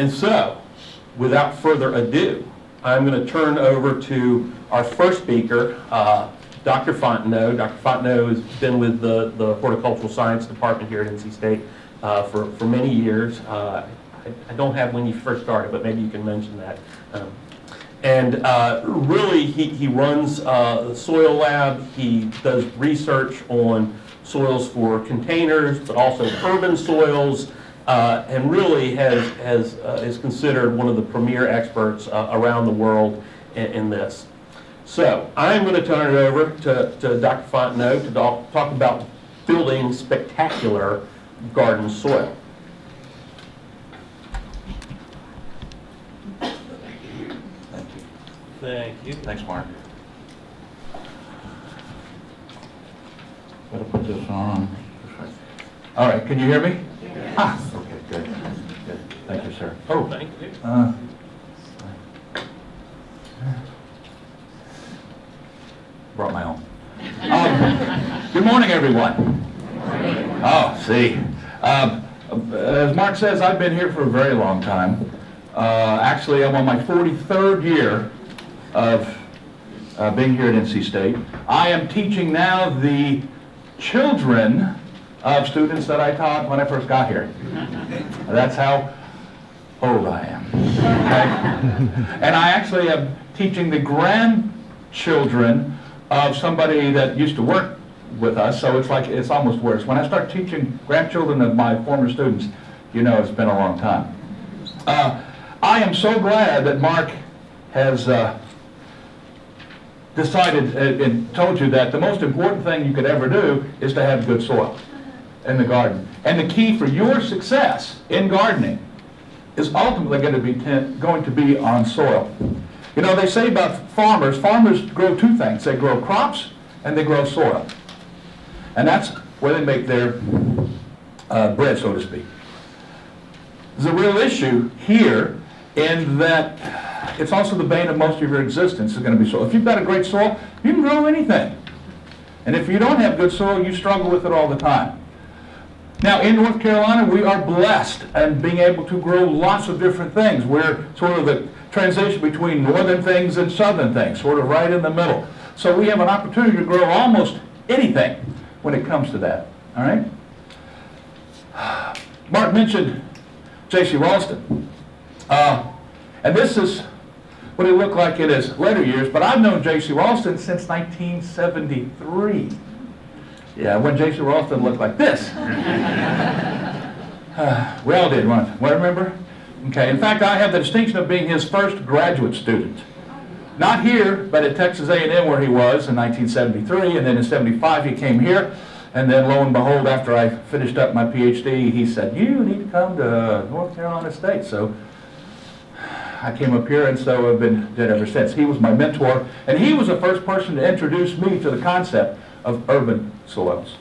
And so, without further ado, I'm going to turn over to our first speaker, Dr. Fonteno. Dr. Fonteno has been with the Horticultural Science Department here at NC State for many years. I don't have when you first started, but maybe you can mention that. Really, he runs the soil lab. He does research on soils for containers, but also urban soils, and really is considered one of the premier experts around the world in this. So I'm going to turn it over to Dr. Fonteno to talk about building spectacular garden soil. Thank you. Thanks, Mark. Gotta put this on. All right, can you hear me? Yeah. Ah, okay, good. Good. Thank you, sir. Oh, thank you. Brought my own. Good morning, everyone. Oh, see. As Mark says, I've been here for a very long time. Actually, I'm on my 43rd year of being here at NC State. I am teaching now the children of students that I taught when I first got here. That's how old I am. Okay? And I actually am teaching the grandchildren of somebody that used to work with us, so it's almost worse. When I start teaching grandchildren of my former students, you know it's been a long time. I am so glad that Mark has decided and told you that the most important thing you could ever do is to have good soil in the garden. And the key for your success in gardening is ultimately going to be on soil. You know, they say about farmers grow two things. They grow crops and they grow soil. And that's where they make their bread, so to speak. There's a real issue here in that it's also the bane of most of your existence is going to be soil. If you've got a great soil, you can grow anything. And if you don't have good soil, you struggle with it all the time. Now, in North Carolina, we are blessed in being able to grow lots of different things. We're sort of the transition between northern things and southern things, sort of right in the middle. So we have an opportunity to grow almost anything when it comes to that. All right? Mark mentioned J.C. Raulston. And this is what he looked like in his later years, but I've known J.C. Raulston since 1973. Yeah, when J.C. Raulston looked like this. We all did, remember? Okay, in fact, I have the distinction of being his first graduate student. Not here, but at Texas A&M where he was in 1973, and then in 75 he came here, and then lo and behold, after I finished up my Ph.D., he said, you need to come to North Carolina State. So I came up here, and so I've been dead ever since. He was my mentor, and he was the first person to introduce me to the concept of urban soils.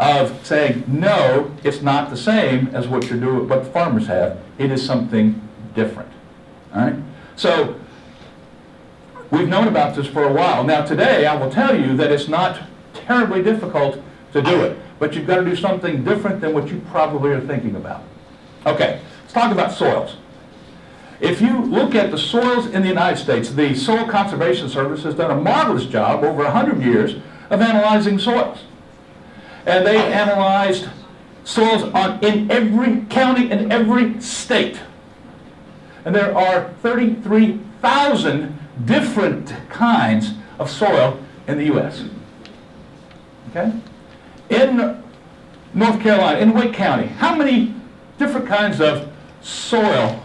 Of saying, no, it's not the same as what you're doing, what the farmers have. It is something different. All right? So we've known about this for a while. Now today, I will tell you that it's not terribly difficult to do it, but you've got to do something different than what you probably are thinking about. Okay, let's talk about soils. If you look at the soils in the United States, the Soil Conservation Service has done a marvelous job over 100 years of analyzing soils. And they analyzed soils in every county and every state. And there are 33,000 different kinds of soil in the U.S. Okay? In North Carolina, in Wake County, how many different kinds of soil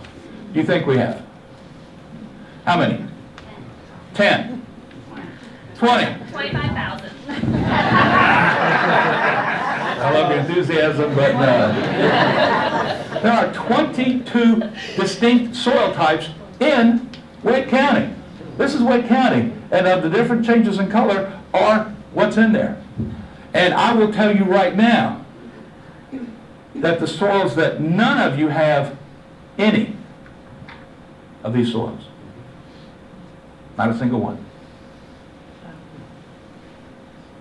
do you think we have? How many? 10. 20. 25,000. I love your enthusiasm, but no. There are 22 distinct soil types in Wake County. This is Wake County, and of the different changes in color are what's in there. And I will tell you right now that the soils that none of you have any of these soils. Not a single one.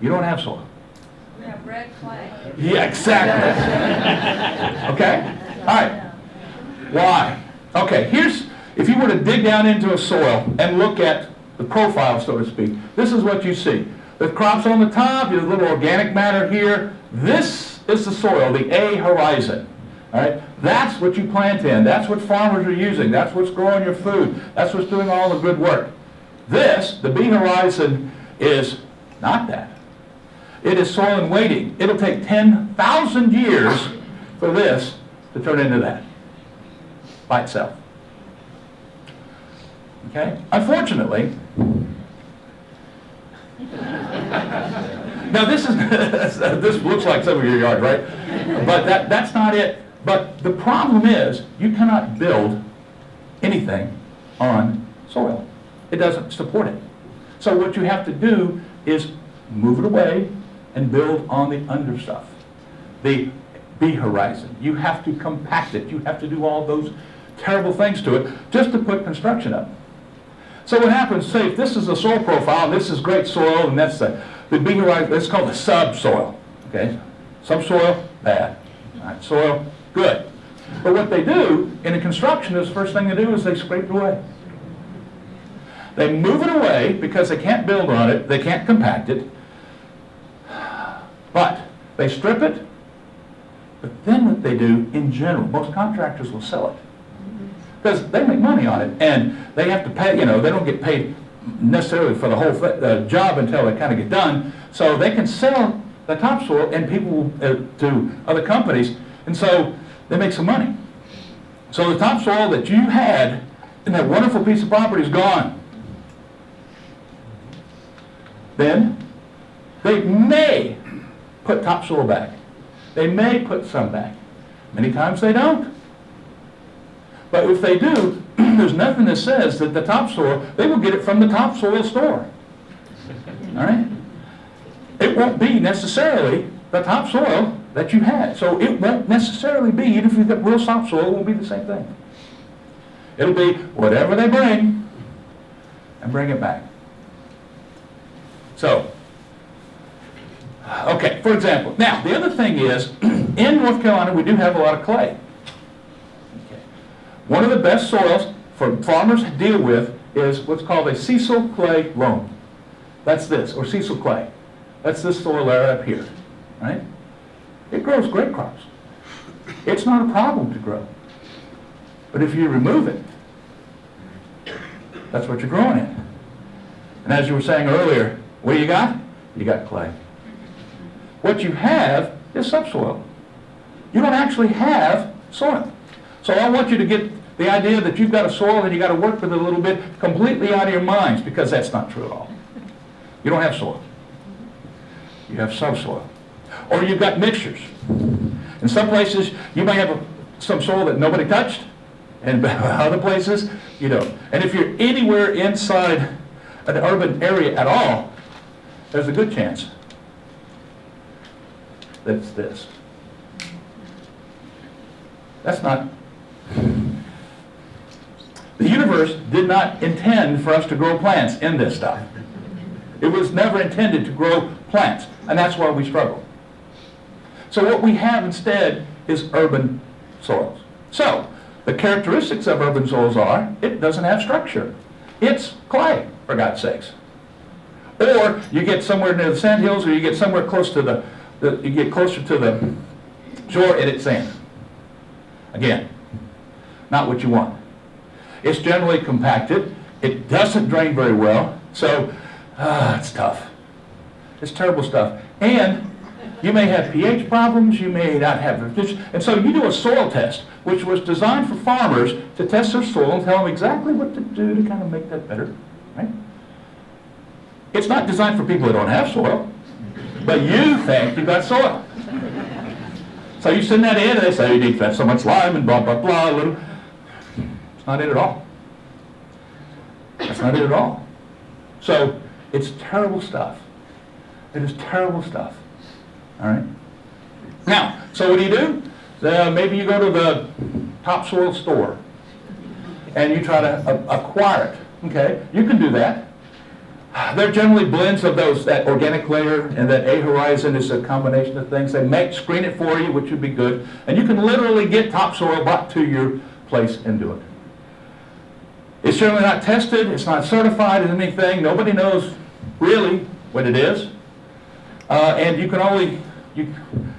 You don't have soil. We have red clay. Yeah, exactly. Okay? All right. Why? Okay, if you were to dig down into a soil and look at the profile, so to speak, this is what you see. The crops on the top, there's a little organic matter here. This is the soil, the A horizon. All right? That's what you plant in. That's what farmers are using. That's what's growing your food. That's what's doing all the good work. This, the B horizon, is not that. It is soil in waiting. It'll take 10,000 years for this to turn into that by itself. Okay? Unfortunately, now this looks like some of your yard, right? But that's not it. But the problem is, you cannot build anything on soil. It doesn't support it. So what you have to do is move it away and build on the under stuff, the B horizon. You have to compact it. You have to do all those terrible things to it just to put construction up. So what happens, say if this is a soil profile, this is great soil, and that's the B horizon, that's called the subsoil. Okay? Subsoil, bad. All right, soil, good. But what they do in a construction is the first thing they do is they scrape it away. They move it away because they can't build on it, they can't compact it, but they strip it. But then what they do, in general, most contractors will sell it because they make money on it, and they have to pay, they don't get paid necessarily for the whole job until they kind of get done, so they can sell the topsoil and people to other companies, and so they make some money. So the topsoil that you had in that wonderful piece of property is gone. Then they may put topsoil back. They may put some back. Many times they don't. But if they do, there's nothing that says that the topsoil, they will get it from the topsoil store. All right? It won't be necessarily the topsoil that you had. So it won't necessarily be, even if you've got real topsoil, it won't be the same thing. It'll be whatever they bring and bring it back. So, okay, for example, now the other thing is, in North Carolina we do have a lot of clay. Okay. One of the best soils for farmers to deal with is what's called a Cecil clay loam. That's this, or Cecil clay. That's this soil area up here, right? It grows great crops. It's not a problem to grow. But if you remove it, that's what you're growing in. And as you were saying earlier, what do you got? You got clay. What you have is subsoil. You don't actually have soil. So I want you to get the idea that you've got a soil and you got to work with it a little bit completely out of your minds, because that's not true at all. You don't have soil. You have subsoil. Or you've got mixtures. In some places, you may have some soil that nobody touched, and other places, you don't. And if you're anywhere inside an urban area at all, there's a good chance that it's this. That's not. The universe did not intend for us to grow plants in this stuff. It was never intended to grow plants, and that's why we struggle. So what we have instead is urban soils. So the characteristics of urban soils are, it doesn't have structure. It's clay, for God's sakes. Or you get somewhere near the sand hills, or you get somewhere close to you get closer to the shore and it's sand. Again, not what you want. It's generally compacted. It doesn't drain very well, so it's tough. It's terrible stuff. And you may have pH problems, you may not have, and so you do a soil test, which was designed for farmers to test their soil and tell them exactly what to do to kind of make that better, right? It's not designed for people that don't have soil, but you think you've got soil. So you send that in and they say you need so much lime and blah, blah, blah. It's not it at all. That's not it at all. So it's terrible stuff. It is terrible stuff. All right? Now, so what do? Maybe you go to the topsoil store and you try to acquire it. Okay? You can do that. They're generally blends of that organic layer, and that A horizon is a combination of things. They screen it for you, which would be good. And you can literally get topsoil brought to your place and do it. It's certainly not tested, it's not certified as anything, nobody knows really what it is. And you can only,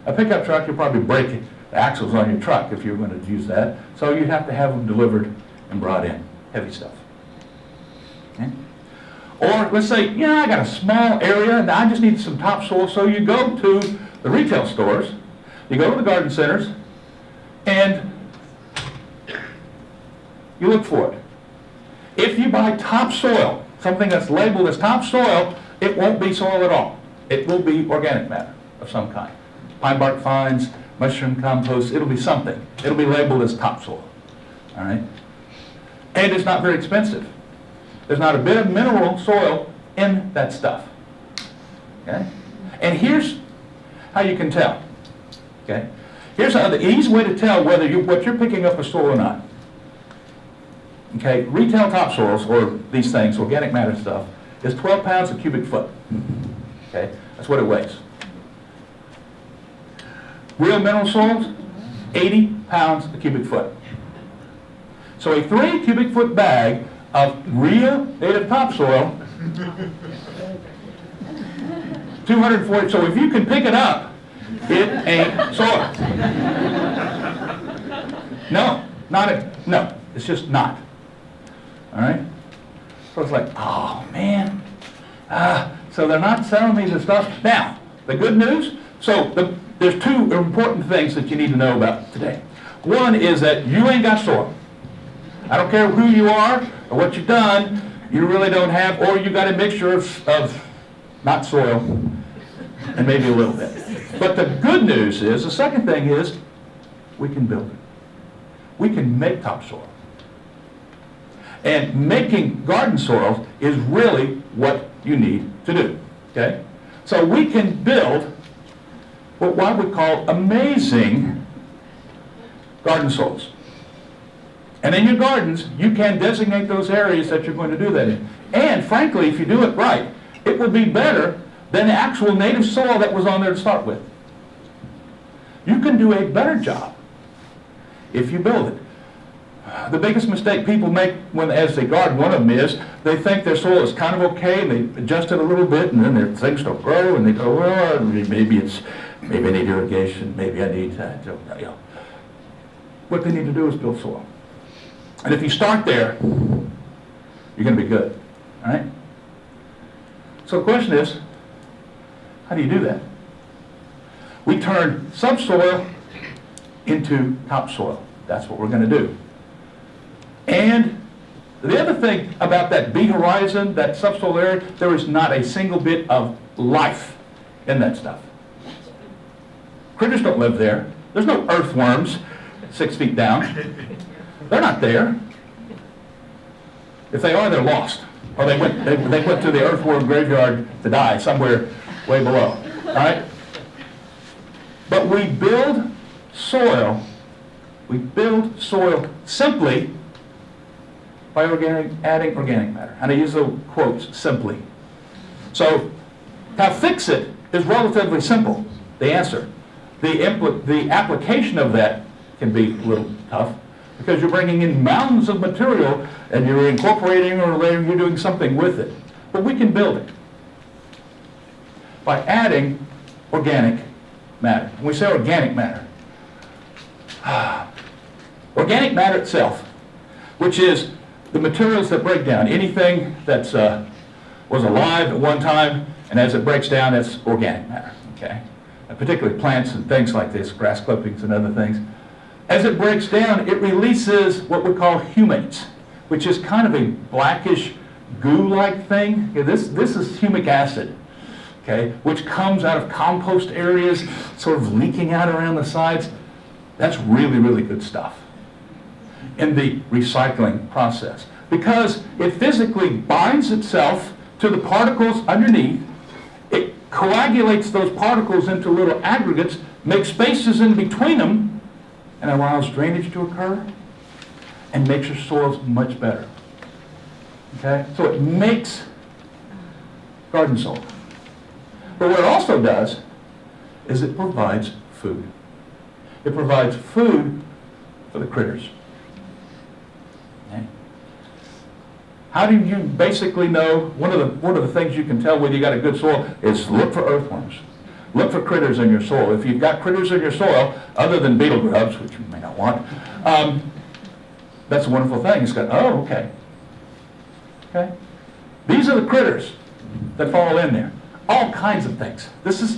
a pickup truck, you'll probably break the axles on your truck if you're going to use that. So you have to have them delivered and brought in, heavy stuff. Okay? Or let's say, I got a small area and I just need some topsoil. So you go to the retail stores, you go to the garden centers, and you look for it. If you buy topsoil, something that's labeled as topsoil, it won't be soil at all. It will be organic matter of some kind. Pine bark fines, mushroom compost, it'll be something. It'll be labeled as topsoil. All right? And it's not very expensive. There's not a bit of mineral soil in that stuff. Okay? And here's how you can tell. Okay? Here's how the easy way to tell whether what you're picking up is soil or not. Okay? Retail topsoils, or these things, organic matter stuff, is 12 pounds a cubic foot. Okay? That's what it weighs. Real mineral soils, 80 pounds a cubic foot. So a 3 cubic foot bag of real native topsoil, 240, so if you can pick it up, it ain't soil. No, it's just not. All right? So it's like, oh man. So they're not selling me the stuff. Now, the good news, there's two important things that you need to know about today. One is that you ain't got soil. I don't care who you are or what you've done, you really don't have, or you got a mixture of not soil and maybe a little bit. But the good news is, the second thing is, we can build it. We can make topsoil. And making garden soil is really what you need to do. Okay? So we can build what I would call amazing garden soils. And in your gardens, you can designate those areas that you're going to do that in. And frankly, if you do it right, it will be better than the actual native soil that was on there to start with. You can do a better job if you build it. The biggest mistake people make as they garden, one of them is, they think their soil is kind of okay, and they adjust it a little bit, and then their things don't grow, and they go, well, maybe I need irrigation, maybe I need, What they need to do is build soil. And if you start there, you're going to be good. All right? So the question is, how do you do that? We turn subsoil into topsoil. That's what we're going to do. And the other thing about that B horizon, that subsoil area, there is not a single bit of life in that stuff. Critters don't live there. There's no earthworms 6 feet down. They're not there. If they are, they're lost. Or they went to the earthworm graveyard to die somewhere way below. All right? But we build soil simply by adding organic matter. And I use those quotes, simply. So, to fix it is relatively simple, the answer. The application of that can be a little tough, because you're bringing in mountains of material and you're incorporating or you're doing something with it. But we can build it by adding organic matter. When we say organic matter, organic matter itself, which is the materials that break down, anything that was alive at one time, and as it breaks down, it's organic matter, okay? And particularly plants and things like this, grass clippings and other things. As it breaks down, it releases what we call humates, which is kind of a blackish goo-like thing. Okay, this is humic acid, okay, which comes out of compost areas, sort of leaking out around the sides. That's really, really good stuff in the recycling process, because it physically binds itself to the particles underneath. It coagulates those particles into little aggregates, makes spaces in between them, and allows drainage to occur, and makes your soils much better. Okay? So it makes garden soil. But what it also does is it provides food. It provides food for the critters. How do you basically know? One of the things you can tell whether you got a good soil is look for earthworms. Look for critters in your soil. If you've got critters in your soil, other than beetle grubs, which you may not want, that's a wonderful thing. It's got, oh, okay. Okay? These are the critters that fall in there. All kinds of things.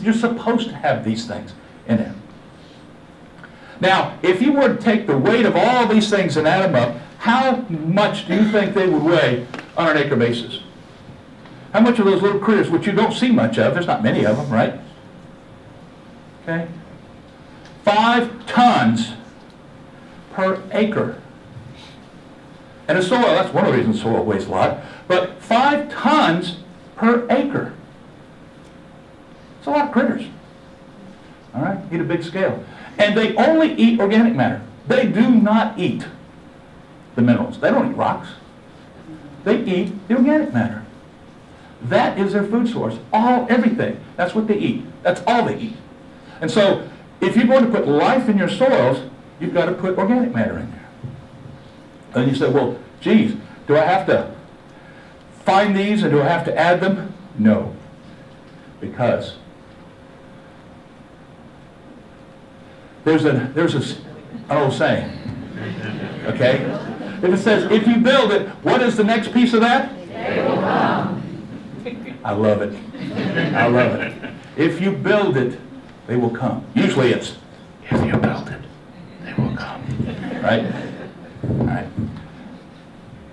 You're supposed to have these things in there. Now, if you were to take the weight of all these things and add them up, how much do you think they would weigh on an acre basis? How much of those little critters, which you don't see much of, there's not many of them, right? Okay? 5 tons per acre. And the soil, that's one of the reasons soil weighs a lot, but 5 tons per acre. It's a lot of critters. All right? Eat a big scale. And they only eat organic matter. They do not eat the minerals. They don't eat rocks. They eat the organic matter. That is their food source. Everything. That's what they eat. That's all they eat. And so, if you're going to put life in your soils, you've got to put organic matter in there. And you say, well, geez, do I have to find these and do I have to add them? No. Because there's an old saying, okay? If it says, if you build it, what is the next piece of that? They will come. I love it. I love it. If you build it, they will come. Usually it's, if you build it, they will come. Right? All right.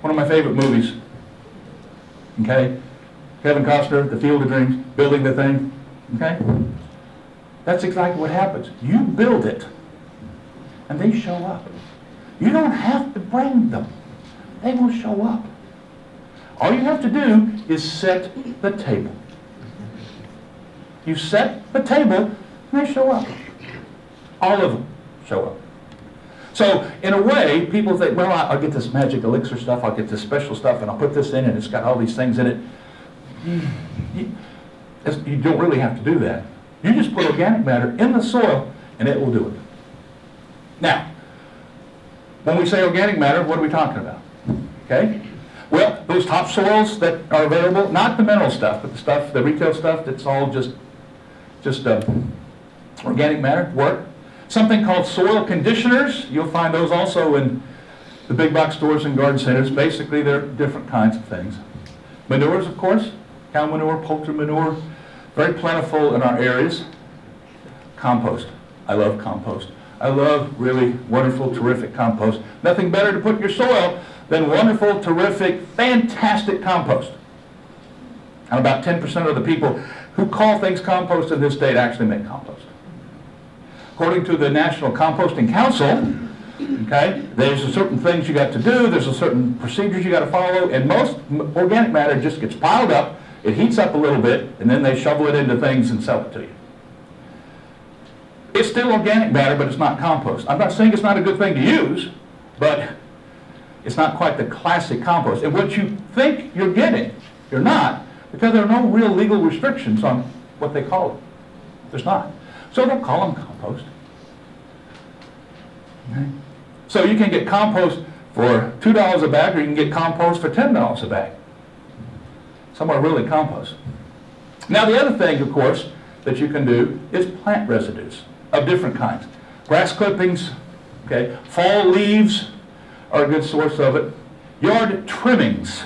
One of my favorite movies, okay? Kevin Costner, The Field of Dreams, building the thing, okay? That's exactly what happens. You build it, and they show up. You don't have to bring them. They will show up. All you have to do is set the table. You set the table, and they show up. All of them show up. So, in a way, people think, well, I'll get this magic elixir stuff, I'll get this special stuff, and I'll put this in, and it's got all these things in it. You don't really have to do that. You just put organic matter in the soil, and it will do it. Now, when we say organic matter, what are we talking about? Okay? Well, those topsoils that are available, not the mineral stuff, but the stuff, the retail stuff that's all just organic matter, work. Something called soil conditioners. You'll find those also in the big box stores and garden centers. Basically, they're different kinds of things. Manures, of course, cow manure, poultry manure, very plentiful in our areas. Compost. I love compost. I love really wonderful, terrific compost. Nothing better to put in your soil than wonderful, terrific, fantastic compost. And about 10% of the people who call things compost in this state actually make compost. According to the National Composting Council, okay, there's certain things you got to do, there's a certain procedures you got to follow, and most organic matter just gets piled up, it heats up a little bit, and then they shovel it into things and sell it to you. It's still organic matter, but it's not compost. I'm not saying it's not a good thing to use, but it's not quite the classic compost. And what you think you're getting, you're not, because there are no real legal restrictions on what they call it. There's not. So they'll call them compost. Okay. So you can get compost for $2 a bag, or you can get compost for $10 a bag. Some are really compost. Now the other thing, of course, that you can do is plant residues of different kinds. Grass clippings, okay, fall leaves are a good source of it. Yard trimmings,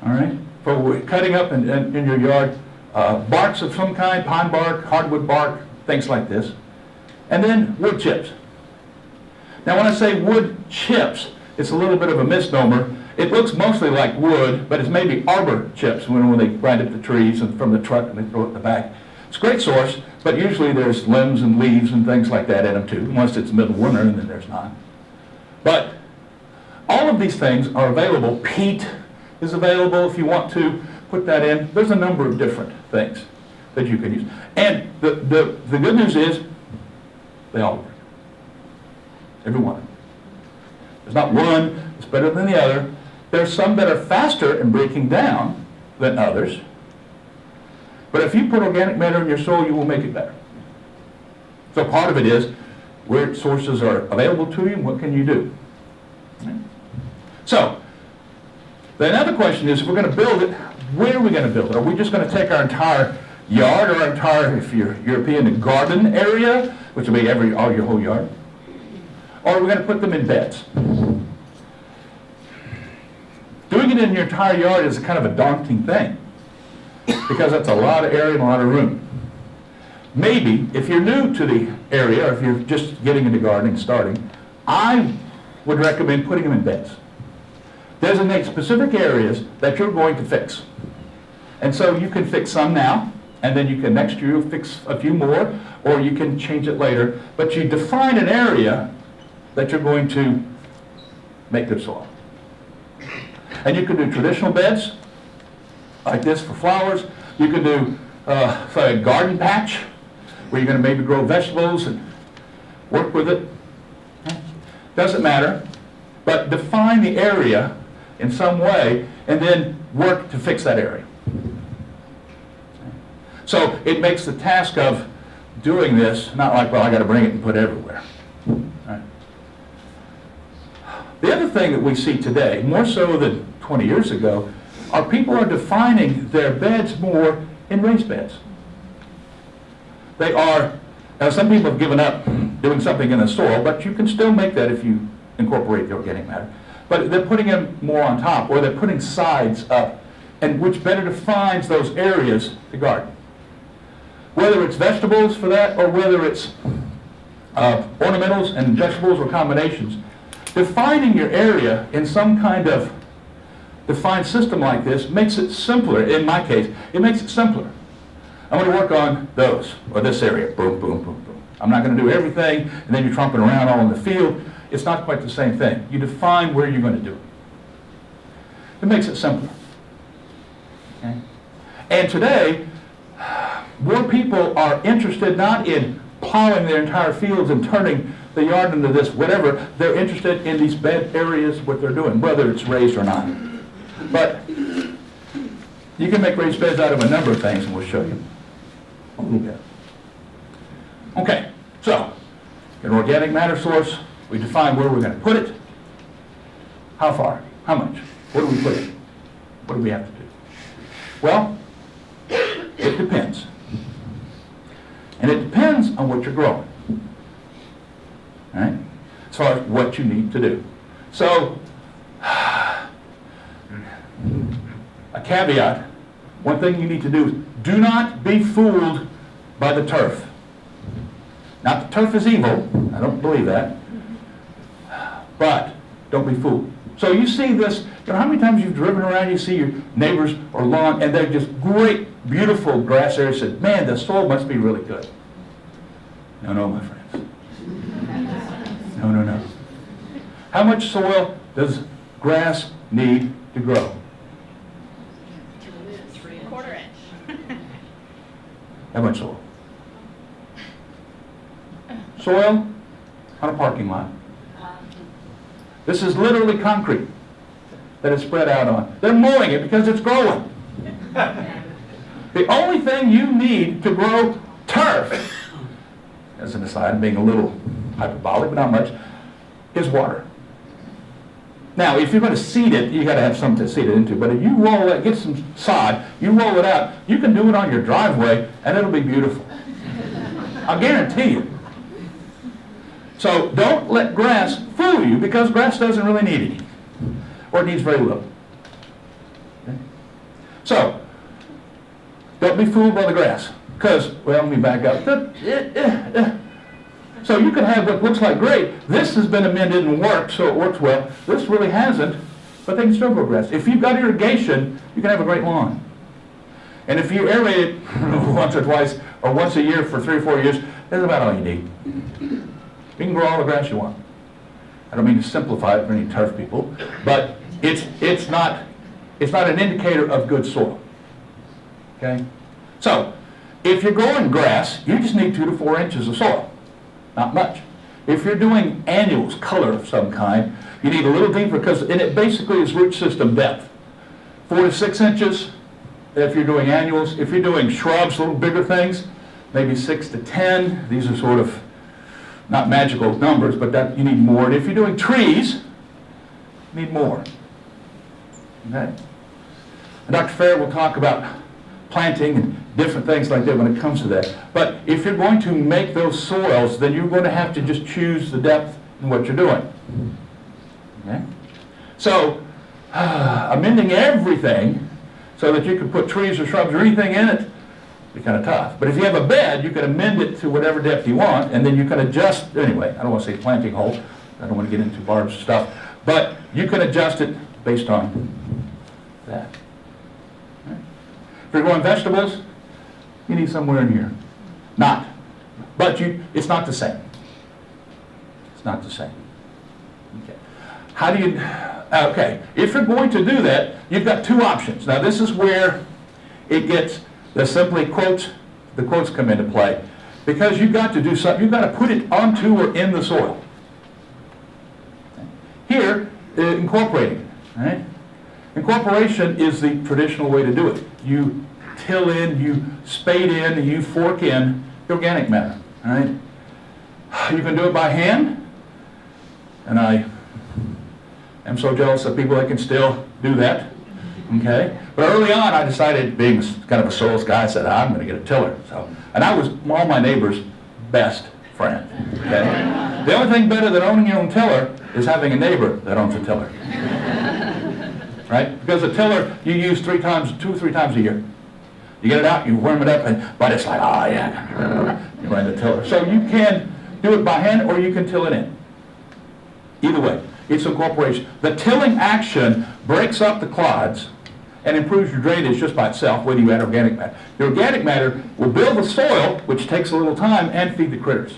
all right, for cutting up in your yard. Barks of some kind, pine bark, hardwood bark, things like this. And then wood chips. Now when I say wood chips, it's a little bit of a misnomer. It looks mostly like wood, but it's maybe arbor chips when they grind up the trees and from the truck and they throw it in the back. It's a great source, but usually there's limbs and leaves and things like that in them too, unless it's middle of winter and then there's not. But all of these things are available. Peat is available if you want to put that in. There's a number of different things that you can use. And the good news is they all work. Every one of them. There's not one that's better than the other. There's some that are faster in breaking down than others. But if you put organic matter in your soil, you will make it better. So part of it is where sources are available to you and what can you do. So, The other question is, if we're going to build it, where are we going to build it? Are we just going to take our entire yard, or our entire, if you're European, the garden area, which will be all your whole yard? Or are we going to put them in beds? Doing it in your entire yard is kind of a daunting thing, because that's a lot of area and a lot of room. Maybe, if you're new to the area, or if you're just getting into gardening, starting, I would recommend putting them in beds. Designate specific areas that you're going to fix. And so you can fix some now, and then you can next year fix a few more, or you can change it later. But you define an area that you're going to make good soil. And you can do traditional beds, like this for flowers. You can do say a garden patch, where you're going to maybe grow vegetables and work with it. Doesn't matter, but define the area in some way, and then work to fix that area. So it makes the task of doing this not like, well, I got to bring it and put it everywhere. Right. The other thing that we see today, more so than 20 years ago, are people are defining their beds more in raised beds. They are, now some people have given up doing something in the soil, but you can still make that if you incorporate the organic matter. But they're putting them more on top, or they're putting sides up, and which better defines those areas to garden. Whether it's vegetables for that, or whether it's ornamentals and vegetables or combinations, defining your area in some kind of defined system like this makes it simpler. In my case, it makes it simpler. I'm going to work on those, or this area, boom, boom, boom, boom. I'm not going to do everything, and then you're tromping around all in the field. It's not quite the same thing. You define where you're going to do it. It makes it simpler. Okay? And today, more people are interested not in plowing their entire fields and turning the yard into this whatever. They're interested in these bed areas, what they're doing, whether it's raised or not. But you can make raised beds out of a number of things, and we'll show you a little bit. Okay, so an organic matter source, we define where we're going to put it. How far? How much? Where do we put it? What do we have to do? Well, it depends. And it depends on what you're growing. All right? As far as what you need to do. So, a caveat, one thing you need to do is do not be fooled by the turf. Not that turf is evil, I don't believe that, but don't be fooled. So you see this, how many times you've driven around, you see your neighbors or lawn, and they're just great, beautiful grass areas, said, man, the soil must be really good. No, my friends. No. How much soil does grass need to grow? 3/4 inch. How much soil? Soil on a parking lot. This is literally concrete that it's spread out on. They're mowing it because it's growing. The only thing you need to grow turf, as an aside, being a little hyperbolic, but not much, is water. Now, if you're going to seed it, you got to have something to seed it into. But if you roll it, get some sod, you roll it out, you can do it on your driveway, and it'll be beautiful. I'll guarantee you. So don't let grass fool you, because grass doesn't really need any, or it needs very little. Okay? So don't be fooled by the grass, because, well, let me back up. So you could have what looks like great. This has been amended and worked, so it works well. This really hasn't, but they can still grow grass. If you've got irrigation, you can have a great lawn. And if you aerate it once or twice, or once a year for 3 or 4 years, that's about all you need. You can grow all the grass you want. I don't mean to simplify it for any turf people, but it's not an indicator of good soil. Okay? So, if you're growing grass, you just need 2 to 4 inches of soil. Not much. If you're doing annuals, color of some kind, you need a little deeper, because it basically is root system depth. 4 to 6 inches if you're doing annuals. If you're doing shrubs, little bigger things, maybe 6 to 10. These are sort of not magical numbers, but that you need more. And if you're doing trees, you need more. Okay? And Dr. Fair will talk about planting and different things like that when it comes to that. But if you're going to make those soils, then you're going to have to just choose the depth in what you're doing. Okay? So, amending everything so that you can put trees or shrubs or anything in it, be kind of tough. But if you have a bed, you can amend it to whatever depth you want, and then you can adjust, anyway, I don't want to say planting hole, I don't want to get into Barb's stuff, but you can adjust it based on that. Right. If you're growing vegetables, you need somewhere in here. Not. But it's not the same. It's not the same. Okay. How do you, okay, if you're going to do that, you've got two options. Now this is where it gets, the quotes come into play. Because you've got to do something, you've got to put it onto or in the soil. Here, incorporating, right? Incorporation is the traditional way to do it. You till in, you spade in, you fork in the organic matter, all right? You can do it by hand, and I am so jealous of people that can still do that, okay? But early on, I decided, being kind of a soils guy, I said, I'm going to get a tiller. And I was all my neighbors' best friend, okay? The only thing better than owning your own tiller is having a neighbor that owns a tiller. Right? Because a tiller you use 2 or 3 times a year. You get it out, you warm it up, but it's like, oh yeah, you run the tiller. So you can do it by hand or you can till it in. Either way, it's incorporation. The tilling action breaks up the clods and improves your drainage just by itself when you add organic matter. The organic matter will build the soil, which takes a little time, and feed the critters.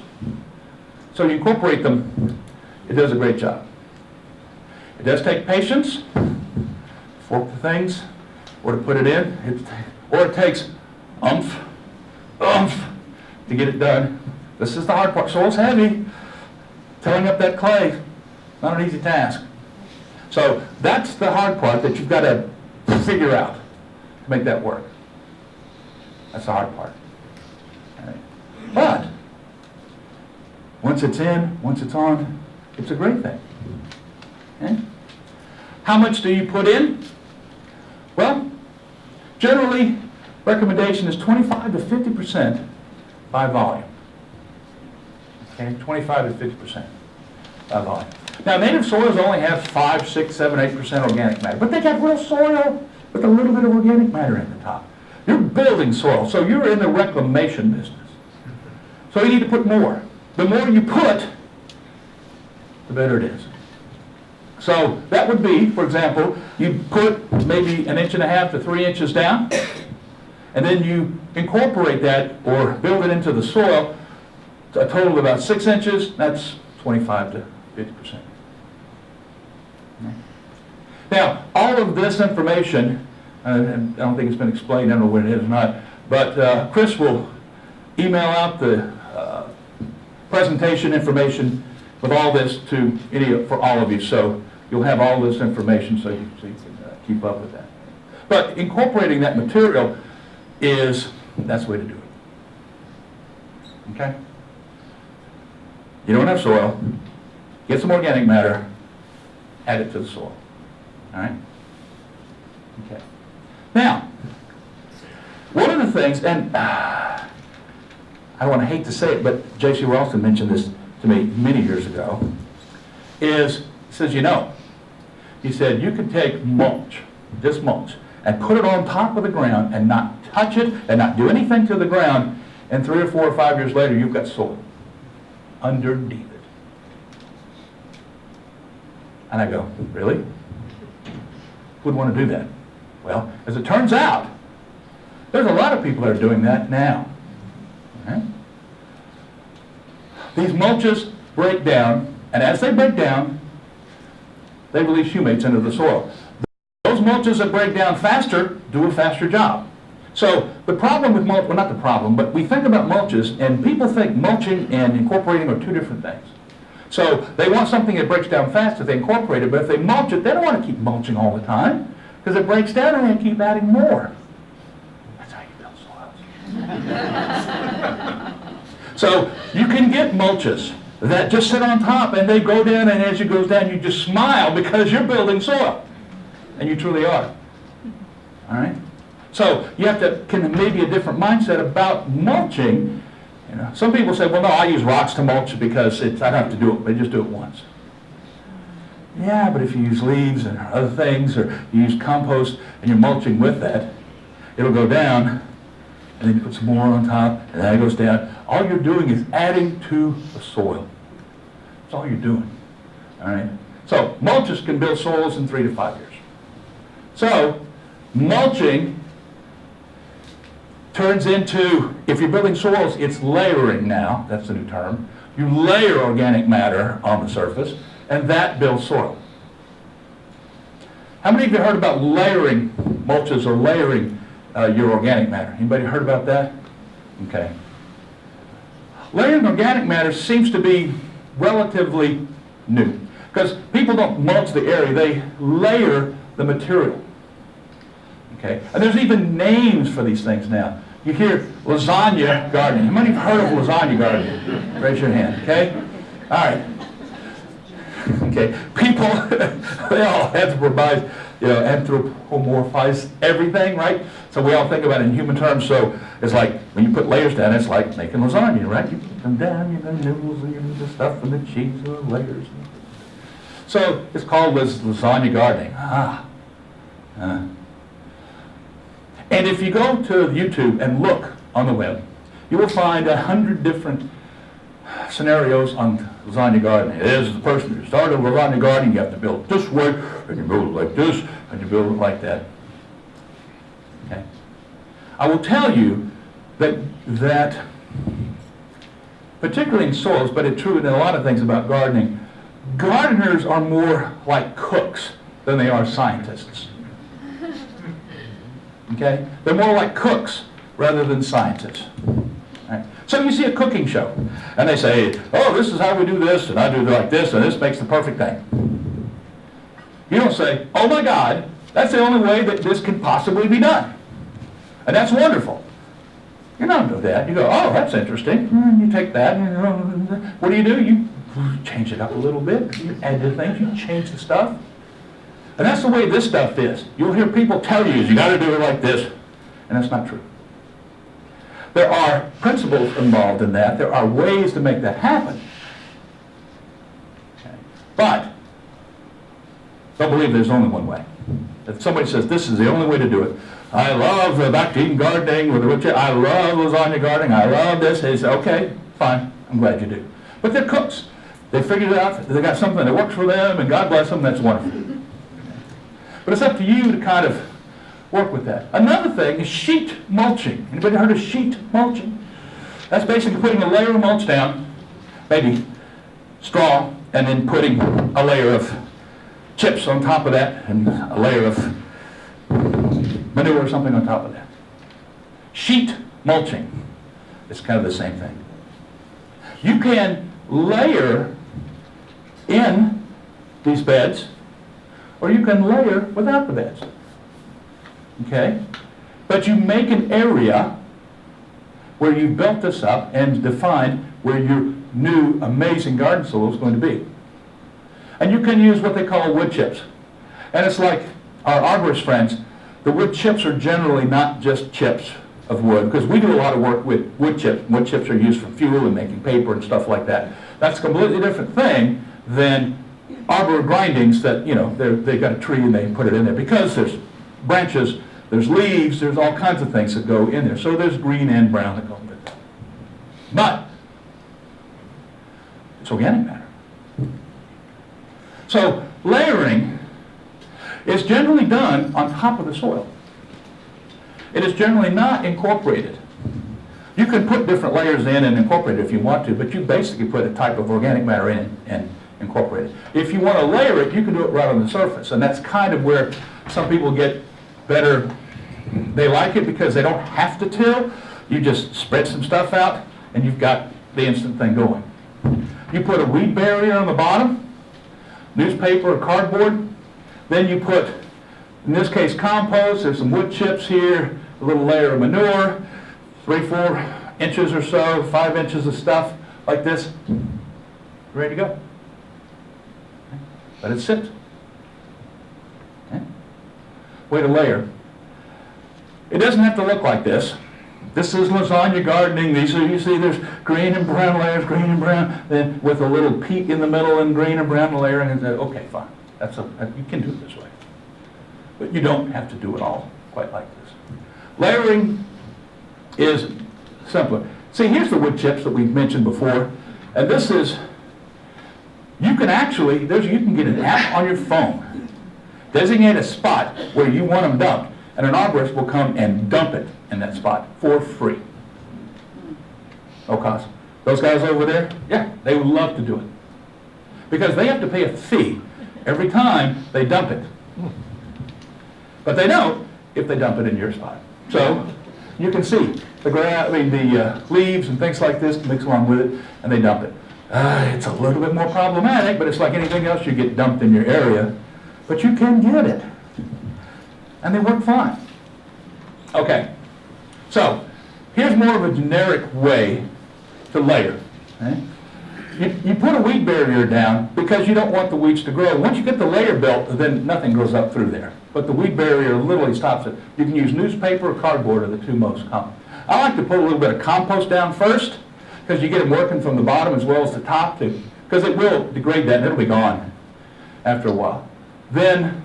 So you incorporate them, it does a great job. It does take patience, fork the things, or to put it in, or it takes oomph to get it done. This is the hard part. Soil's heavy. Tilling up that clay, not an easy task. So that's the hard part that you've got to figure out to make that work. That's the hard part. All right. But once it's in, once it's on, it's a great thing. Okay? How much do you put in? Well, generally, recommendation is 25 to 50% by volume. Okay, 25 to 50% by volume. Now, native soils only have 5, 6, 7, 8% organic matter, but they got real soil with a little bit of organic matter at the top. You're building soil, so you're in the reclamation business. So you need to put more. The more you put, the better it is. So that would be, for example, you put maybe 1.5 to 3 inches down, and then you incorporate that or build it into the soil, a total of about 6 inches, that's 25 to 50%. Now, all of this information, and I don't think it's been explained, I don't know what it is or not, but Chris will email out the presentation information with all this for all of you, so you'll have all this information so you can keep up with that. But incorporating that material that's the way to do it. Okay? You don't have soil, get some organic matter, add it to the soil. All right? Okay. Now, one of the things, and I don't want to hate to say it, but J.C. Raulston mentioned this to me many years ago, he says, he said, you can take mulch, this mulch, and put it on top of the ground and not touch it and not do anything to the ground, and 3 or 4 or 5 years later, you've got soil underneath it. And I go, really? Who'd want to do that? Well, as it turns out, there's a lot of people that are doing that now. Okay? These mulches break down, and as they break down, they release humates into the soil. Those mulches that break down faster do a faster job. So the problem with mulch, well, not the problem, but we think about mulches, and people think mulching and incorporating are 2 different things. So they want something that breaks down fast if they incorporate it, but if they mulch it, they don't want to keep mulching all the time, because it breaks down and they keep adding more. That's how you build soils. So you can get mulches that just sit on top and they go down, and as it goes down, you just smile because you're building soil. and you truly are. All right? So you have to maybe a different mindset about mulching. You know, some people say, well, no, I use rocks to mulch because I don't have to do it. They just do it once. Yeah, but if you use leaves and other things, or you use compost and you're mulching with that, it'll go down, and then you put some more on top, and then it goes down. All you're doing is adding to the soil. That's all you're doing. All right? So mulches can build soils in 3 to 5 years. So mulching turns into, if you're building soils, it's layering now. That's the new term. You layer organic matter on the surface, and that builds soil. How many of you heard about layering mulches or layering your organic matter? Anybody heard about that? Okay. Layering organic matter seems to be relatively new, because people don't mulch the area, they layer the material. Okay? And there's even names for these things now. You hear lasagna gardening. How many have heard of lasagna gardening? Raise your hand, okay? All right. Okay, people, they all anthropomorphize, anthropomorphize everything, right? So we all think about it in human terms. So it's like, when you put layers down, it's like making lasagna, right? You put them down, you know, noodles and the stuff and the cheese and the layers. So it's called lasagna gardening. And if you go to YouTube and look on the web, you will find 100 different scenarios on lasagna gardening. There's the person who started lasagna gardening, you have to build it this way, and you build it like this, and you build it like that. Okay? I will tell you that particularly in soils, but it's true in a lot of things about gardening, gardeners are more like cooks than they are scientists. Okay? They're more like cooks rather than scientists. Right? So you see a cooking show, and they say, oh, this is how we do this, and I do it like this, and this makes the perfect thing. You don't say, oh my God, that's the only way that this can possibly be done. And that's wonderful. You don't do that. You go, oh, that's interesting. And you take that, and what do? You change it up a little bit. You add the things, you change the stuff. And that's the way this stuff is. You'll hear people tell you got to do it like this, and that's not true. There are principles involved in that. There are ways to make that happen. Okay. But don't believe there's only one way. If somebody says this is the only way to do it, I love back to Eden gardening, I love lasagna gardening, I love this, they say, okay, fine, I'm glad you do. But they're cooks. They figured it out, they got something that works for them, and God bless them, that's wonderful. But it's up to you to kind of work with that. Another thing is sheet mulching. Anybody heard of sheet mulching? That's basically putting a layer of mulch down, maybe straw, and then putting a layer of chips on top of that, and a layer of manure or something on top of that. Sheet mulching is kind of the same thing. You can layer in these beds, or you can layer without the beds. Okay? But you make an area where you've built this up and defined where your new amazing garden soil is going to be. And you can use what they call wood chips. And it's like our arborist friends, the wood chips are generally not just chips of wood, because we do a lot of work with wood chips. Wood chips are used for fuel and making paper and stuff like that. That's a completely different thing than arbor grindings that, they've got a tree and they put it in there, because there's branches, there's leaves, there's all kinds of things that go in there. So there's green and brown that go with it. But it's organic matter. So layering is generally done on top of the soil. It is generally not incorporated. You can put different layers in and incorporate it if you want to, but you basically put a type of organic matter in and incorporate it. If you want to layer it, you can do it right on the surface, and that's kind of where some people get better. They like it because they don't have to till. You just spread some stuff out, and you've got the instant thing going. You put a weed barrier on the bottom, newspaper or cardboard, then you put, in this case, compost. There's some wood chips here, a little layer of manure, 3-4 inches or so, 5 inches of stuff like this, ready to go. Let it sit. Okay. way to layer. It doesn't have to look like this. This is lasagna gardening. These are, you see, there's green and brown layers, green and brown, then with a little peak in the middle and green and brown layering. And okay, fine. You can do it this way. But you don't have to do it all quite like this. Layering is simpler. See, here's the wood chips that we've mentioned before. And this is, you can actually, you can get an app on your phone, designate a spot where you want them dumped, and an arborist will come and dump it in that spot for free. No cost. Those guys over there, yeah, they would love to do it. Because they have to pay a fee every time they dump it. But they don't if they dump it in your spot. So you can see the leaves and things like this mix along with it, and they dump it. It's a little bit more problematic, but it's like anything else you get dumped in your area. But you can get it. And they work fine. Okay, so here's more of a generic way to layer. Okay? You put a weed barrier down because you don't want the weeds to grow. Once you get the layer built, then nothing grows up through there. But the weed barrier literally stops it. You can use newspaper or cardboard are the two most common. I like to put a little bit of compost down first because you get them working from the bottom as well as the top too. Because it will degrade that and it'll be gone after a while. Then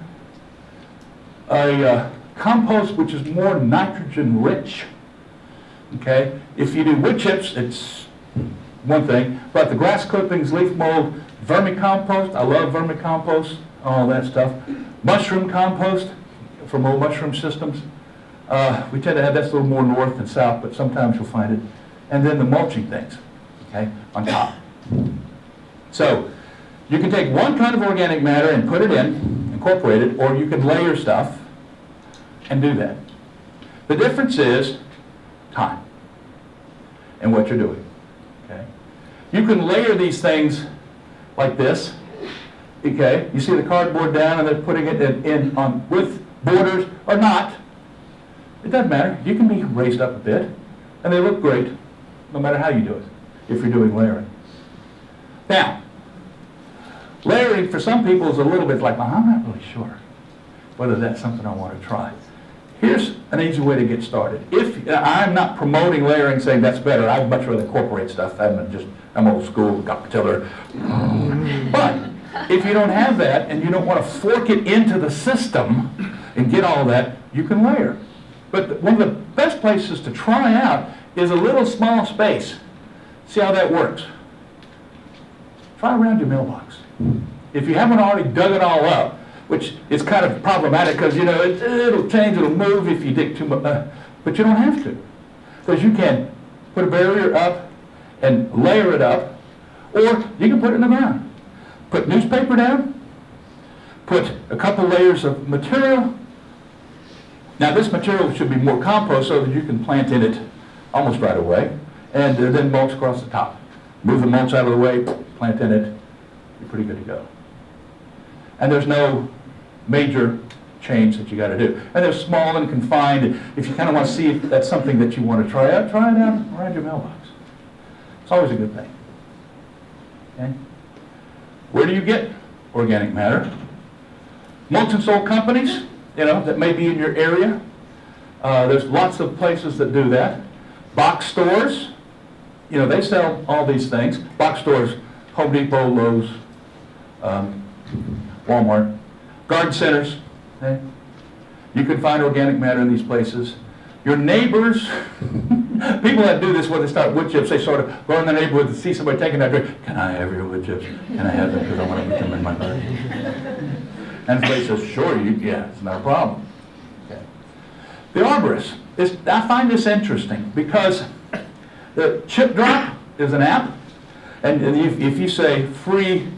a compost which is more nitrogen rich. Okay, if you do wood chips, it's one thing, but the grass clippings, leaf mold, vermicompost, I love vermicompost, all that stuff. Mushroom compost from old mushroom systems. We tend to have that's a little more north than south, but sometimes you'll find it. And then the mulching things, okay, on top. So you can take one kind of organic matter and put it in, incorporate it, or you can layer stuff and do that. The difference is time and what you're doing. Okay? You can layer these things like this. Okay? You see the cardboard down and they're putting it in on with borders or not. It doesn't matter. You can be raised up a bit and they look great no matter how you do it if you're doing layering. Now, layering for some people is a little bit like, well, I'm not really sure whether that's something I want to try. Here's an easy way to get started. I'm not promoting layering, saying that's better. I'd much rather incorporate stuff. I'm old school, got tiller. But if you don't have that and you don't want to fork it into the system and get all that, you can layer. But one of the best places to try out is a little small space. See how that works. Try around your mailbox. If you haven't already dug it all up, which is kind of problematic because, you know, it'll change, it'll move if you dig too much, but you don't have to. Because you can put a barrier up and layer it up, or you can put it in the ground. Put newspaper down, put a couple layers of material. Now this material should be more compost so that you can plant in it almost right away, and then mulch across the top. Move the mulch out of the way, plant in it, you're pretty good to go. And there's no major change that you got to do. And they're small and confined. If you kind of want to see if that's something that you want to try out, try it out around your mailbox. It's always a good thing. Okay? Where do you get organic matter? Mulch and soil companies, you know, that may be in your area. There's lots of places that do that. Box stores, you know, they sell all these things. Box stores, Home Depot, Lowe's, Walmart, garden centers. Okay? You can find organic matter in these places. Your neighbors, people that do this when they start wood chips, they sort of go in the neighborhood and see somebody taking that drink. Can I have your wood chips? Can I have them because I want to put them in my garden? And somebody says, sure, yeah, it's not a problem. Okay. The arborist, I find this interesting because the Chip Drop is an app, and if you say free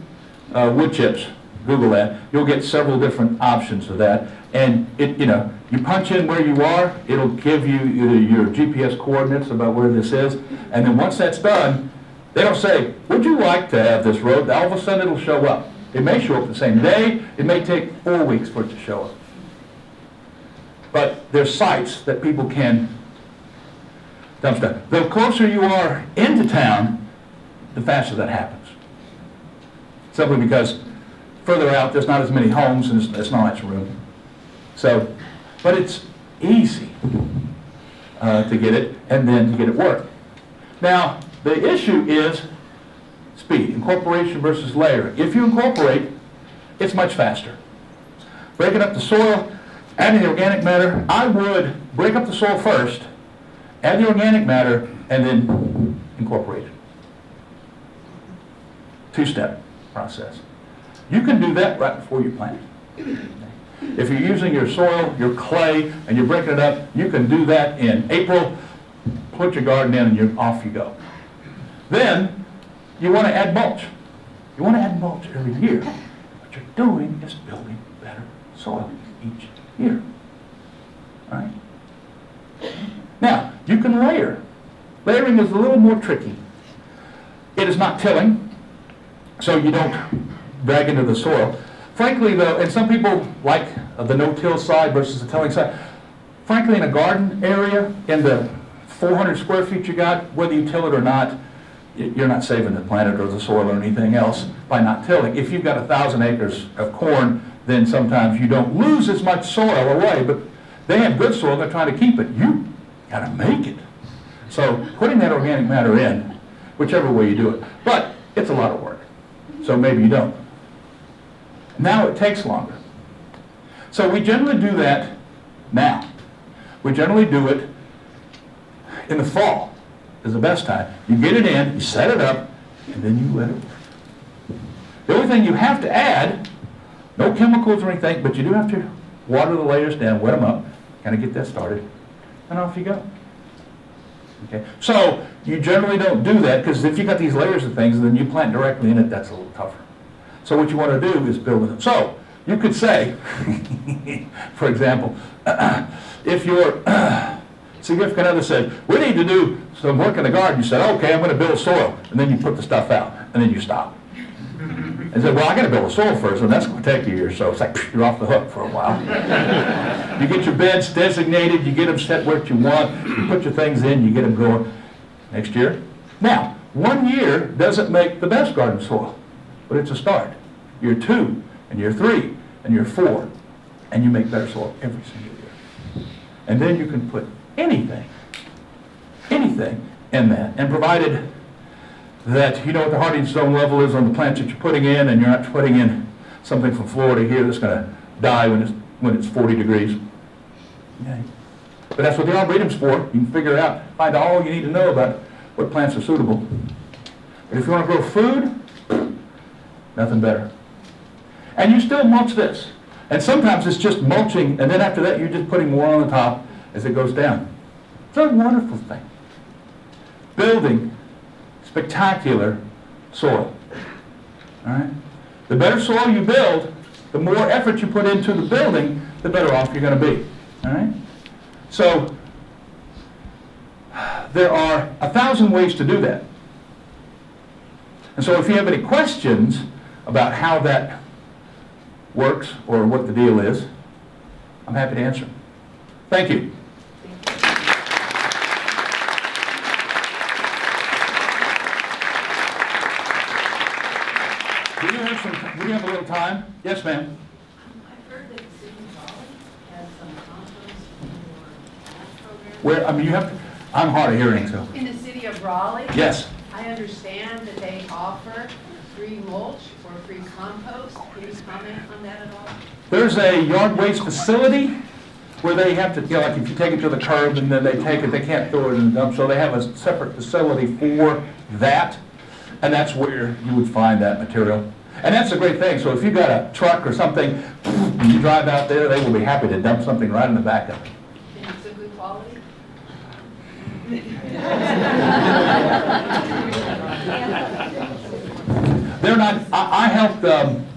wood chips, Google that, you'll get several different options of that. And you punch in where you are, it'll give you your GPS coordinates about where this is. And then once that's done, they don't say, would you like to have this road? All of a sudden it'll show up. It may show up the same day. It may take 4 weeks for it to show up. But there's sites that people can dump stuff. The closer you are into town, the faster that happens. Simply because further out, there's not as many homes and there's not much room. So But it's easy to get it and then to get it work. Now, the issue is speed, incorporation versus layer. If you incorporate, it's much faster. Breaking up the soil, adding the organic matter, I would break up the soil first, add the organic matter, and then incorporate it. Two-step process. You can do that right before you plant. If you're using your soil, your clay, and you're breaking it up, you can do that in April, put your garden in, and you're off you go. Then, you want to add mulch. You want to add mulch every year. What you're doing is building better soil each year. All right? Now, you can layer. Layering is a little more tricky. It is not tilling, so you don't drag into the soil. Frankly, though, and some people like the no-till side versus the tilling side. Frankly, in a garden area, in the 400 square feet you got, whether you till it or not, you're not saving the planet or the soil or anything else by not tilling. If you've got 1,000 acres of corn, then sometimes you don't lose as much soil away, but they have good soil, they're trying to keep it. You gotta make it. So putting that organic matter in, whichever way you do it, but it's a lot of work. So maybe you don't. Now it takes longer. So we generally do that now. We generally do it in the fall is the best time. You get it in, you set it up, and then you let it work. The only thing you have to add, no chemicals or anything, but you do have to water the layers down, wet them up, kind of get that started, and off you go. Okay. So you generally don't do that because if you got these layers of things and then you plant directly in it, that's a little tougher. So what you want to do is build it. So you could say, for example, if your significant other said, we need to do some work in the garden, you said, okay, I'm going to build soil, and then you put the stuff out, and then you stop. And said, well, I got to build a soil first, and that's going to take a year or so. It's like you're off the hook for a while. You get your beds designated, you get them set where you want, you put your things in, you get them going. Next year. Now, 1 year doesn't make the best garden soil, but it's a start. Year 2, and year 3, and year 4, and you make better soil every single year. And then you can put anything in that, and provided that you know what the hardy zone level is on the plants that you're putting in, and you're not putting in something from Florida here that's going to die when it's 40 degrees. Okay. But that's what the Arboretum's for. You can figure it out, find out all you need to know about what plants are suitable. But if you want to grow food, nothing better. And you still mulch this. And sometimes it's just mulching, and then after that you're just putting more on the top as it goes down. It's a wonderful thing. Building spectacular soil. All right? The better soil you build, the more effort you put into the building, the better off you're going to be. All right? So there are 1,000 ways to do that. And so if you have any questions about how that works or what the deal is, I'm happy to answer them. Thank you. Do you have a little time? Yes, ma'am. I've heard that the city of Raleigh has some compost for plant programs. Where, I mean, you have to, I'm hard of hearing, so. In the city of Raleigh? Yes. I understand that they offer free mulch or free compost. Can you comment on that at all? There's a yard waste facility where they have to, you know, like if you take it to the curb and then they take it, they can't throw it in the dump, so they have a separate facility for that, and that's where you would find that material. And that's a great thing, so if you got a truck or something, and you drive out there, they will be happy to dump something right in the back of it. And it's a good quality? They're not, I helped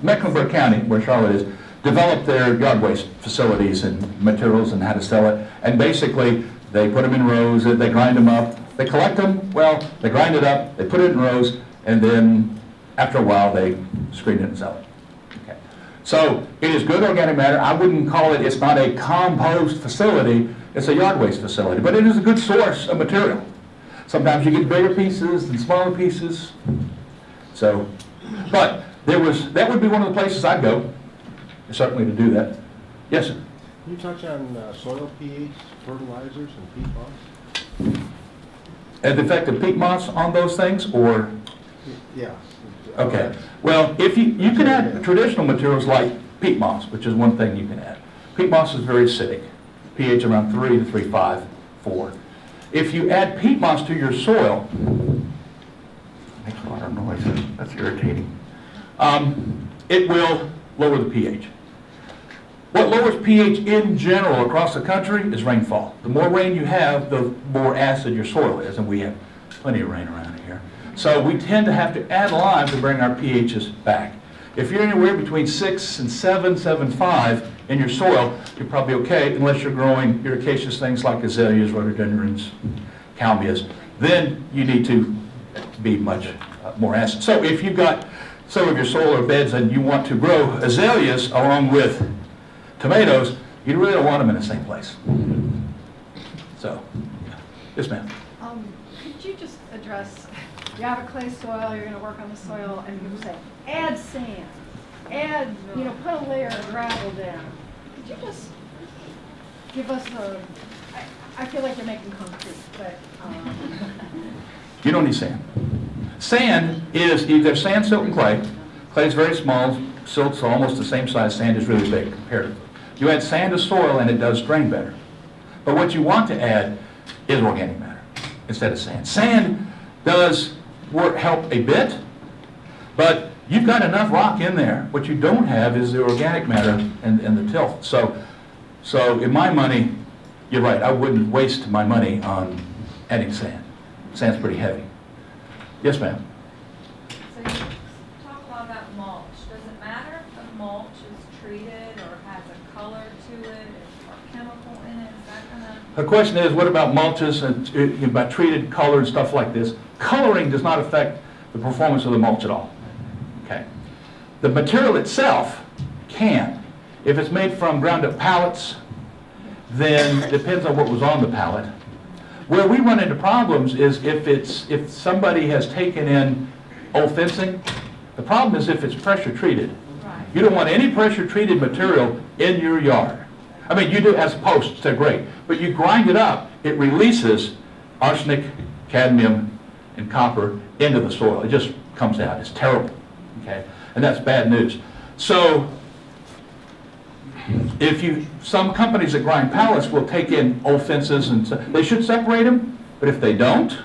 Mecklenburg County, where Charlotte is, develop their yard waste facilities and materials and how to sell it. And basically, they put them in rows, they grind them up, they collect them, well, they grind it up, they put it in rows, and then after a while, they screen it and sell it. Okay. So it is good organic matter. I wouldn't call it, it's not a compost facility, it's a yard waste facility, but it is a good source of material. Sometimes you get bigger pieces and smaller pieces. So, but that would be one of the places I'd go, certainly to do that. Yes, sir. Can you touch on soil pH, fertilizers, and peat moss? And the effect of peat moss on those things, or? Yeah. Okay, well, if you can add traditional materials like peat moss, which is one thing you can add. Peat moss is very acidic, pH around 3 to 3.5, 4. If you add peat moss to your soil, it makes a lot of noise, that's irritating. It will lower the pH. What lowers pH in general across the country is rainfall. The more rain you have, the more acid your soil is, and we have plenty of rain around here. So we tend to have to add lime to bring our pHs back. If you're anywhere between 6 and 7, 7.5 in your soil, you're probably okay, unless you're growing ericaceous things like azaleas, rhododendrons, calmeas. Then you need to be much more acid. So if you've got some of your soil or beds and you want to grow azaleas along with tomatoes, you really don't want them in the same place. So, yes ma'am. Could you just address, you have a clay soil, you're going to work on the soil, and you say, add sand, add, put a layer of gravel down. Could you just give us I feel like you're making concrete, but. You don't need sand. Sand is either sand, silt, and clay. Clay is very small, silt's almost the same size, sand is really big comparatively. You add sand to soil and it does drain better. But what you want to add is organic matter instead of sand. Sand does help a bit, but you've got enough rock in there. What you don't have is the organic matter and the tilth. So in my money, you're right, I wouldn't waste my money on adding sand. Sand's pretty heavy. Yes, ma'am. So you talk a lot about mulch. Does it matter if the mulch is treated or has a color to it or chemical in it? Is that gonna? The question is, what about mulches and about treated color and stuff like this? Coloring does not affect the performance of the mulch at all. Okay. The material itself can. If it's made from ground up pallets, then it depends on what was on the pallet. Where we run into problems is if somebody has taken in old fencing. The problem is if it's pressure treated. Right. You don't want any pressure treated material in your yard. I mean, you do as posts, they're great, but you grind it up, it releases arsenic, cadmium, and copper into the soil. It just comes out. It's terrible. Okay, and that's bad news. So some companies that grind pallets will take in old fences and they should separate them, but if they don't,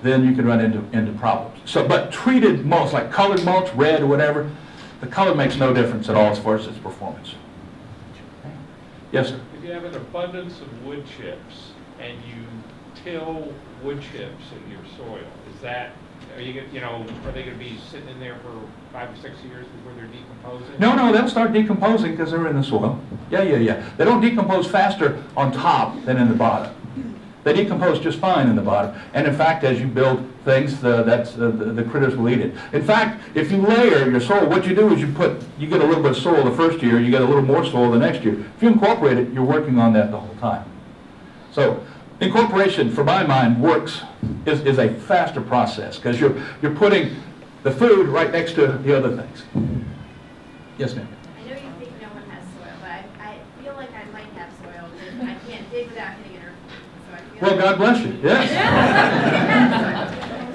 then you can run into problems. So, but treated mulch, like colored mulch, red or whatever, the color makes no difference at all as far as its performance. Yes, sir. If you have an abundance of wood chips and you till wood chips in your soil, are they going to be sitting in there for 5 or 6 years before they're decomposing? No, they'll start decomposing because they're in the soil. Yeah. They don't decompose faster on top than in the bottom. They decompose just fine in the bottom. And in fact, as you build things, the critters will eat it. In fact, if you layer your soil, what you do is you get a little bit of soil the first year, you get a little more soil the next year. If you incorporate it, you're working on that the whole time. So incorporation, for my mind, is a faster process because you're putting the food right next to the other things. Yes, ma'am. I know you think no one has soil, but I feel like I might have soil because I can't dig without hitting an earthworm. So I feel Well, like God bless you. Yes.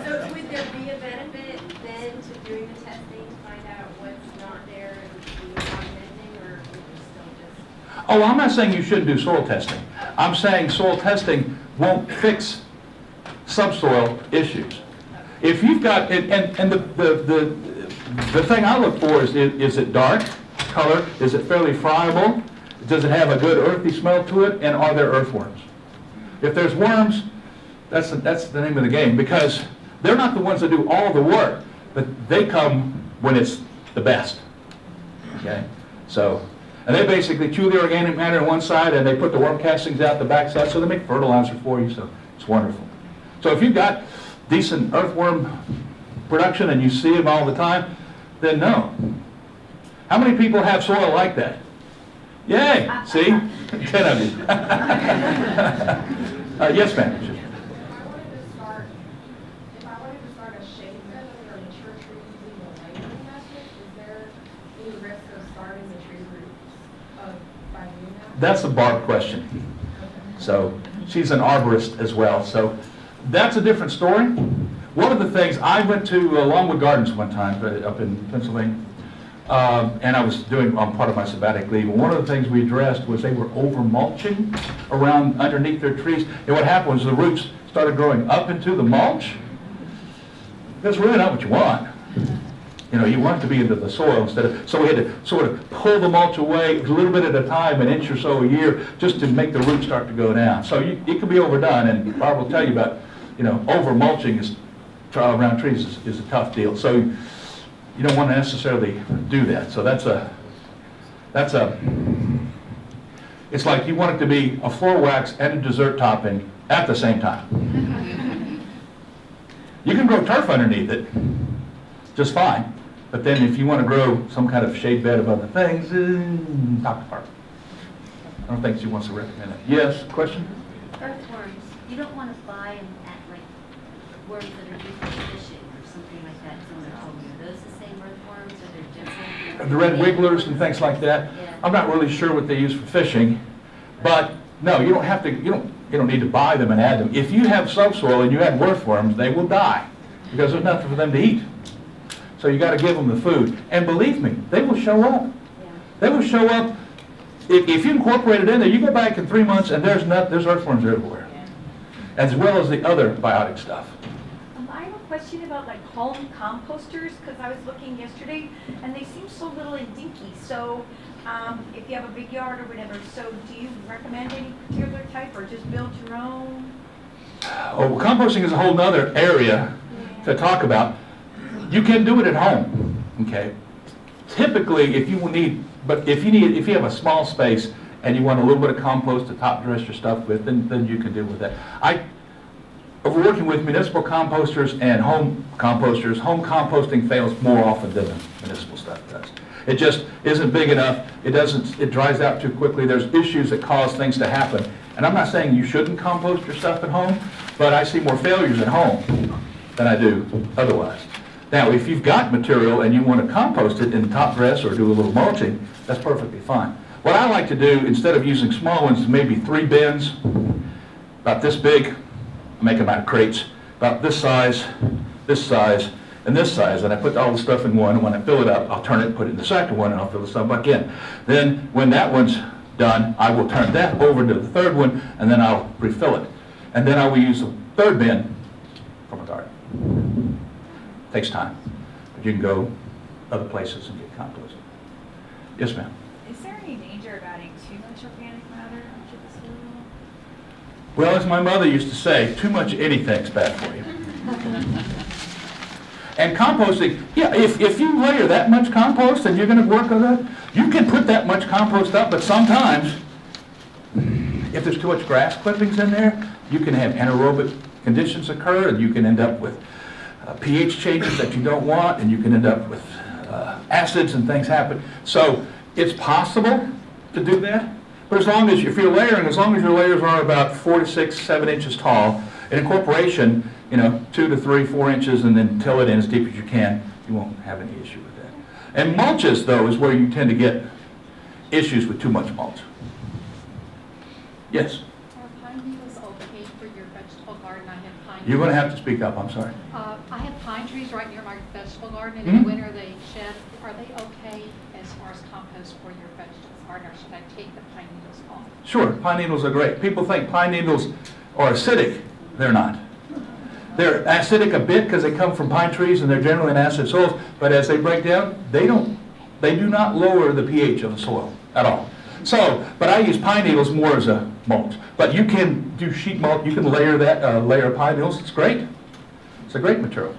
So would there be a benefit then to doing the testing to find out what's not there and documenting, or would you still just? Oh, I'm not saying you shouldn't do soil testing. I'm saying soil testing won't fix subsoil issues. If you've got, and the thing I look for is it dark color? Is it fairly friable? Does it have a good earthy smell to it? And are there earthworms? If there's worms, that's the name of the game, because they're not the ones that do all the work, but they come when it's the best. Okay? So, and they basically chew the organic matter on one side and they put the worm castings out the back side, so they make fertilizer for you, so it's wonderful. So if you've got decent earthworm production and you see them all the time, then no. How many people have soil like that? Yay! See? 10 of you. Yes, ma'am. If I wanted to start a shade bed or mature trees using a layering method, is there any risk of starting the tree roots of that's a Barb question. So she's an arborist as well. So that's a different story. One of the things, I went to Longwood Gardens one time up in Pennsylvania, and I was doing on part of my sabbatic leave. And one of the things we addressed was they were over mulching around underneath their trees. And what happened was the roots started growing up into the mulch. That's really not what you want. You know, you want it to be into the soil instead of, so we had to sort of pull the mulch away a little bit at a time, an inch or so a year, just to make the roots start to go down. So it can be overdone, and Barb will tell you about, you know, over mulching around trees is a tough deal. So you don't want to necessarily do that. So it's like you want it to be a floor wax and a dessert topping at the same time. You can grow turf underneath it just fine, but then if you want to grow some kind of shade bed of other things, talk to Barb. I don't think she wants to recommend it. Yes, question? Earthworms, you don't want to buy them at like worms that are used for fishing or something like that. Someone told me, are those the same earthworms or they're different? The red wigglers and things like that. Yeah. I'm not really sure what they use for fishing, but no, you don't have to. You don't need to buy them and add them. If you have subsoil and you add earthworms, they will die because there's nothing for them to eat. So you got to give them the food, and believe me, they will show up. Yeah. They will show up. If you incorporate it in there, you go back in 3 months and there's earthworms everywhere, as well as the other biotic stuff. I have a question about like home composters, because I was looking yesterday and they seem so little and dinky. So if you have a big yard or whatever, so do you recommend any particular type or just build your own? Oh, well, composting is a whole nother area to talk about. You can do it at home, okay? Typically, if you have a small space and you want a little bit of compost to top dress your stuff with, then you can deal with that. Working with municipal composters and home composters, home composting fails more often than the municipal stuff does. It just isn't big enough. It dries out too quickly. There's issues that cause things to happen. And I'm not saying you shouldn't compost your stuff at home, but I see more failures at home than I do otherwise. Now, if you've got material and you want to compost it in top dress or do a little mulching, that's perfectly fine. What I like to do, instead of using small ones, maybe 3 bins, about this big, make them out of crates, about this size, and this size, and I put all the stuff in one, and when I fill it up, I'll turn it, put it in the second one, and I'll fill the stuff back in. Then, when that one's done, I will turn that over to the third one, and then I'll refill it. And then I will use the third bin for my garden. Takes time, but you can go other places and get composted. Yes, ma'am? Is there any danger of adding too much organic matter into the soil? Well, as my mother used to say, too much anything's bad for you. And composting, yeah, if you layer that much compost and you're going to work on that, you can put that much compost up, but sometimes, if there's too much grass clippings in there, you can have anaerobic conditions occur, and you can end up with pH changes that you don't want, and you can end up with acids and things happen. So it's possible to do that, but if you're layering, as long as your layers are about 4 to 6, 7 inches tall, in incorporation, 2 to 3, 4 inches, and then till it in as deep as you can, you won't have any issue with that. And mulches, though, is where you tend to get issues with too much mulch. Yes? Are pine needles okay for your vegetable garden? I have pine. You're going to have to speak up, I'm sorry. I have pine trees right near my vegetable garden, and Mhm. in winter they shed. Are they okay as far as compost for your vegetable garden, or should I take the pine needles off? Sure, pine needles are great. People think pine needles are acidic. They're not. They're acidic a bit because they come from pine trees and they're generally in acid soils, but as they break down, they do not lower the pH of the soil at all. So, but I use pine needles more as a mulch. But you can do sheet mulch, you can layer that, layer of pine needles, it's great. It's a great material.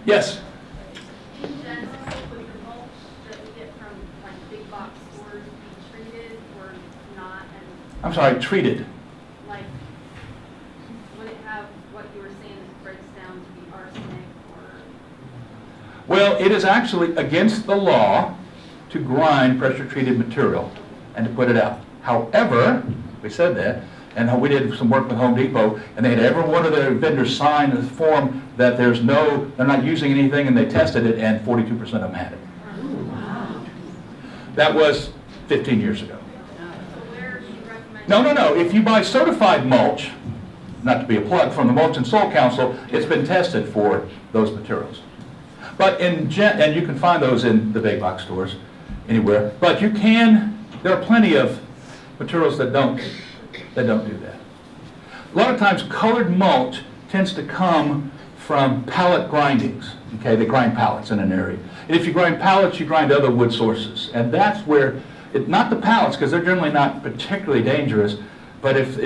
Yes? In general, would the mulch that we get from like big box stores be treated or not? And I'm sorry, treated. like, would it have what you were saying breaks down to be arsenic or? Well, it is actually against the law to grind pressure-treated material and to put it out. However, we said that, and we did some work with Home Depot, and they had every one of their vendors sign the form that they're not using anything, and they tested it, and 42% of them had it. That was 15 years ago. So where do you recommend? No. If you buy certified mulch, not to be a plug, from the Mulch and Soil Council, it's been tested for those materials. But and you can find those in the big box stores, anywhere. But there are plenty of materials that don't do that. A lot of times colored mulch tends to come from pallet grindings. Okay, they grind pallets in an area. And if you grind pallets, you grind other wood sources. And that's where, not the pallets, because they're generally not particularly dangerous, but if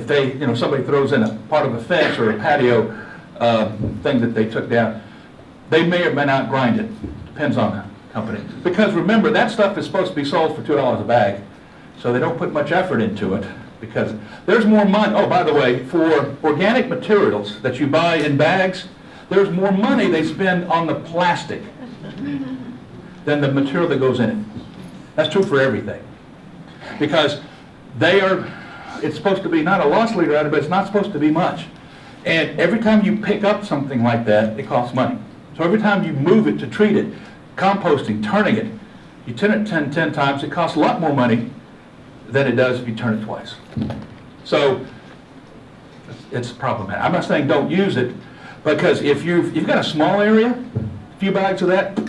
they, somebody throws in a part of a fence or a patio thing that they took down, they may or may not grind it. Depends on the company. Because remember, that stuff is supposed to be sold for $2 a bag, so they don't put much effort into it, because there's more money. Oh, by the way, for organic materials that you buy in bags, there's more money they spend on the plastic than the material that goes in it. That's true for everything. Because it's supposed to be not a loss leader item, but it's not supposed to be much. And every time you pick up something like that, it costs money. So every time you move it to treat it, composting, turning it, you turn it 10 times, it costs a lot more money than it does if you turn it twice. So it's problematic. I'm not saying don't use it, because if you've got a small area, a few bags of that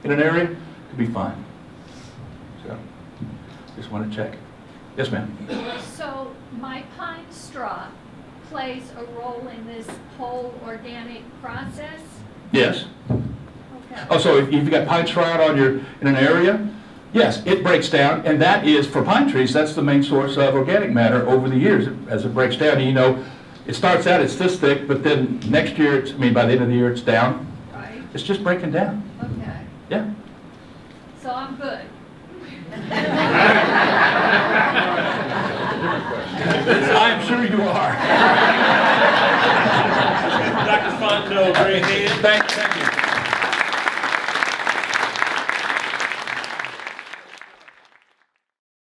in an area, it'll be fine. So just want to check. Yes, ma'am. So my pine straw plays a role in this whole organic process? Yes. Okay. Oh, so if you've got pine straw out in an area, yes, it breaks down, and that is, for pine trees, that's the main source of organic matter over the years as it breaks down. And, it starts out, it's this thick, but then next year, by the end of the year, it's down. Right. It's just breaking down. Okay. Yeah. So I'm good. I'm sure you are. Dr. Fonteno, great hand. Thank you.